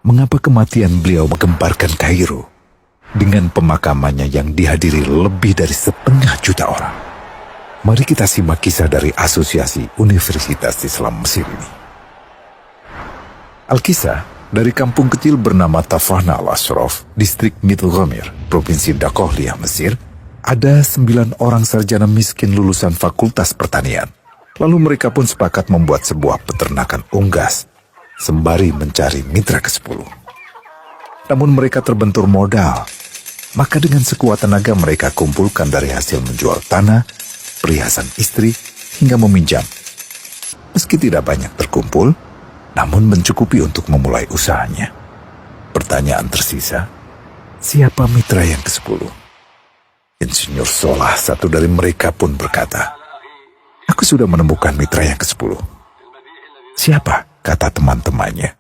mengapa kematian beliau menggemparkan Kairo dengan pemakamannya yang dihadiri lebih dari 500 juta orang. Mari kita simak kisah dari Asosiasi Universitas Islam Mesir ini. Al-Kisah dari kampung kecil bernama Tafahna al-Ashraf, distrik Mittelghamir, provinsi Dakohlia, Mesir, ada 9 orang sarjana miskin lulusan Fakultas Pertanian. Lalu mereka pun sepakat membuat sebuah peternakan unggas, sembari mencari mitra ke-10. Namun mereka terbentur modal. Maka dengan sekuat tenaga mereka kumpulkan dari hasil menjual tanah, perhiasan istri, hingga meminjam. Meski tidak banyak terkumpul, namun mencukupi untuk memulai usahanya. Pertanyaan tersisa, siapa mitra yang ke-10? Insinyur Solah, satu dari mereka pun berkata, "Aku sudah menemukan mitra yang ke-10. Siapa?" kata teman-temannya.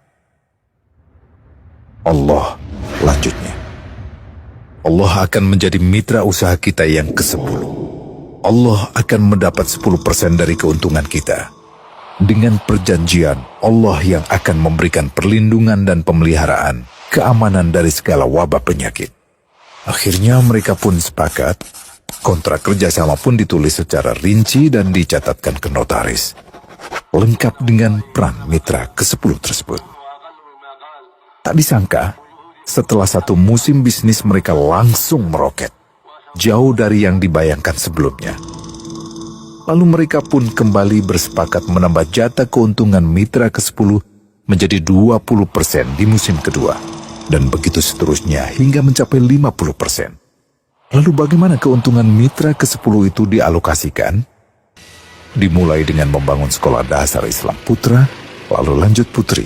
Allah, lanjutnya. Allah akan menjadi mitra usaha kita yang ke-10. Allah akan mendapat 10% dari keuntungan kita. Dengan perjanjian, Allah yang akan memberikan perlindungan dan pemeliharaan, keamanan dari segala wabah penyakit. Akhirnya mereka pun sepakat. Kontrak kerjasama pun ditulis secara rinci dan dicatatkan ke notaris, lengkap dengan peran mitra ke-10 tersebut. Tak disangka, setelah 1 musim bisnis mereka langsung meroket, jauh dari yang dibayangkan sebelumnya. Lalu mereka pun kembali bersepakat menambah jatah keuntungan mitra ke-10 menjadi 20% di musim kedua, dan begitu seterusnya hingga mencapai 50%. Lalu bagaimana keuntungan mitra ke-10 itu dialokasikan? Dimulai dengan membangun sekolah dasar Islam putra, lalu lanjut putri,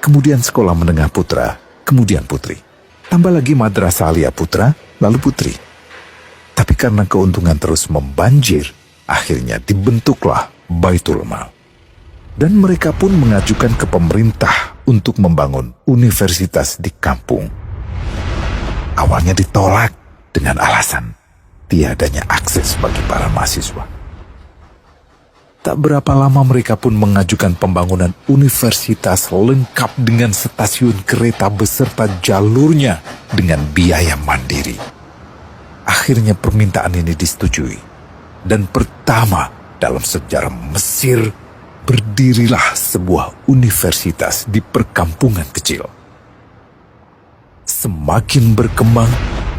kemudian sekolah menengah putra, kemudian putri. Tambah lagi madrasah alia putra, lalu putri. Tapi karena keuntungan terus membanjir, akhirnya dibentuklah Baitul Mal. Dan mereka pun mengajukan ke pemerintah untuk membangun universitas di kampung. Awalnya ditolak dengan alasan tiadanya akses bagi para mahasiswa. Tak berapa lama mereka pun mengajukan pembangunan universitas lengkap dengan stasiun kereta beserta jalurnya dengan biaya mandiri. Akhirnya permintaan ini disetujui. Dan pertama dalam sejarah Mesir, berdirilah sebuah universitas di perkampungan kecil. Semakin berkembang,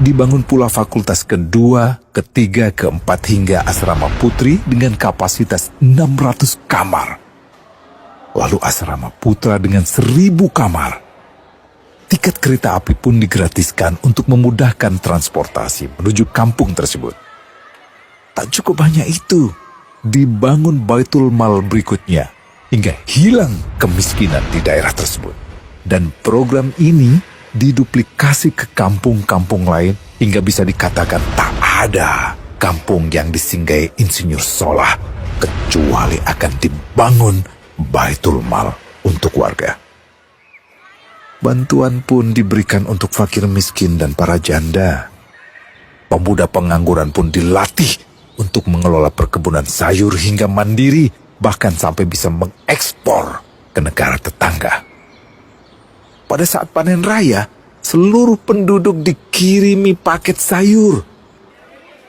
dibangun pula fakultas kedua, ketiga, keempat hingga asrama putri dengan kapasitas 600 kamar. Lalu asrama putra dengan 1000 kamar. Tiket kereta api pun digratiskan untuk memudahkan transportasi menuju kampung tersebut. Tak cukup hanya itu, dibangun Baitul Mal berikutnya hingga hilang kemiskinan di daerah tersebut. Dan program ini diduplikasi ke kampung-kampung lain hingga bisa dikatakan tak ada kampung yang disinggahi Insinyur Solah kecuali akan dibangun Baitul Mal untuk warga. Bantuan pun diberikan untuk fakir miskin dan para janda. Pemuda pengangguran pun dilatih untuk mengelola perkebunan sayur hingga mandiri, bahkan sampai bisa mengekspor ke negara tetangga. Pada saat panen raya, seluruh penduduk dikirimi paket sayur.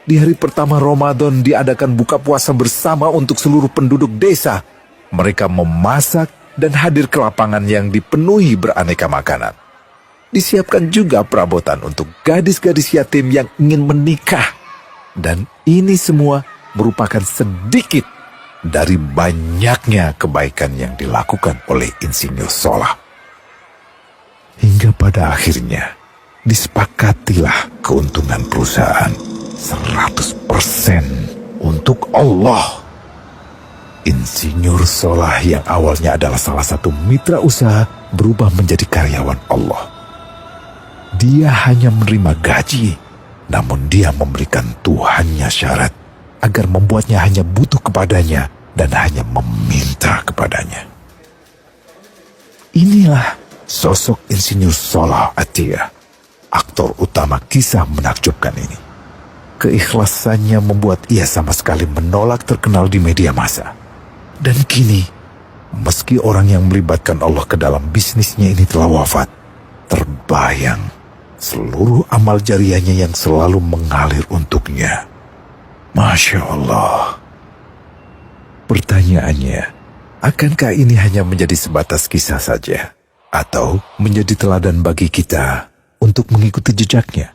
Di hari pertama Ramadan diadakan buka puasa bersama untuk seluruh penduduk desa. Mereka memasak dan hadir ke lapangan yang dipenuhi beraneka makanan. Disiapkan juga perabotan untuk gadis-gadis yatim yang ingin menikah. Dan ini semua merupakan sedikit dari banyaknya kebaikan yang dilakukan oleh Insinyur Solah. Hingga pada akhirnya disepakatilah keuntungan perusahaan 100% untuk Allah. Insinyur Solah yang awalnya adalah salah satu mitra usaha berubah menjadi karyawan Allah. Dia hanya menerima gaji, namun dia memberikan Tuhannya syarat agar membuatnya hanya butuh kepadanya dan hanya meminta kepadanya. Inilah sosok Insinyur Solah Atiyah, aktor utama kisah menakjubkan ini. Keikhlasannya membuat ia sama sekali menolak terkenal di media massa. Dan kini, meski orang yang melibatkan Allah ke dalam bisnisnya ini telah wafat, terbayang seluruh amal jariahnya yang selalu mengalir untuknya. Masya Allah. Pertanyaannya, akankah ini hanya menjadi sebatas kisah saja? Atau menjadi teladan bagi kita untuk mengikuti jejaknya?